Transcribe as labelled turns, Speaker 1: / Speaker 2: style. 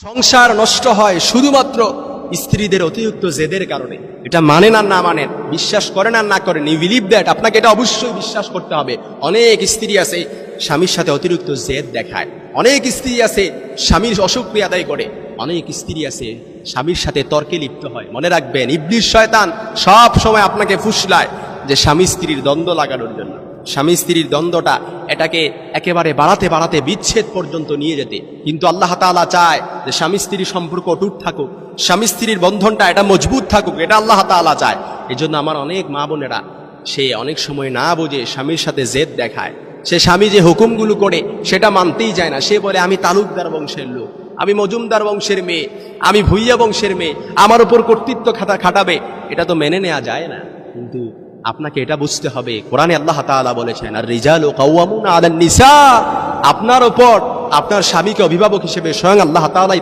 Speaker 1: সংসার নষ্ট হয় শুধুমাত্র স্ত্রীদের অতিরিক্ত জেদের কারণে। এটা মানেন আর না মানেন, বিশ্বাস করেন আর না করেন, ইউ বিলিভ দ্যাট, আপনাকে এটা অবশ্যই বিশ্বাস করতে হবে। অনেক স্ত্রী আছে স্বামীর সাথে অতিরিক্ত জেদ দেখায়, অনেক স্ত্রী আছে স্বামীর অসুক্রিয়া আদায় করে, অনেক স্ত্রী আছে স্বামীর সাথে তর্কে লিপ্ত হয়। মনে রাখবেন, ইবলিস শয়তান সব সময় আপনাকে ফুসলায় যে স্বামী স্ত্রীর দ্বন্দ্ব লাগানোর জন্য, স্বামী স্ত্রীর দ্বন্দ্বটা এটাকে একেবারে বাড়াতে বাড়াতে বিচ্ছেদ পর্যন্ত নিয়ে যেতে। কিন্তু আল্লাহ তাআলা চায় যে স্বামী স্ত্রীর সম্পর্ক অটুট থাকুক, স্বামী স্ত্রীর বন্ধনটা এটা মজবুত থাকুক, এটা আল্লাহ তাআলা চায়। এই জন্য আমার অনেক মা বোনেরা সে অনেক সময় না বুঝে স্বামীর সাথে জেদ দেখায়। সে স্বামী যে হুকুমগুলো করে সেটা মানতেই যায় না। সে বলে আমি তালুকদার বংশের লোক, আমি মজুমদার বংশের মেয়ে, আমি ভুইয়া বংশের মেয়ে, আমার উপর কর্তৃত্ব খাটাবে। এটা তো মেনে নেওয়া যায় না। কিন্তু আপনাকে এটা বুঝতে হবে, কোরআনে আল্লাহ তাআলা বলেছেন আর রিজালু কাওয়ামুনা আলান নিসা, আপনার উপর আপনার স্বামীকে অভিভাবক হিসেবে স্বয়ং আল্লাহ তাআলা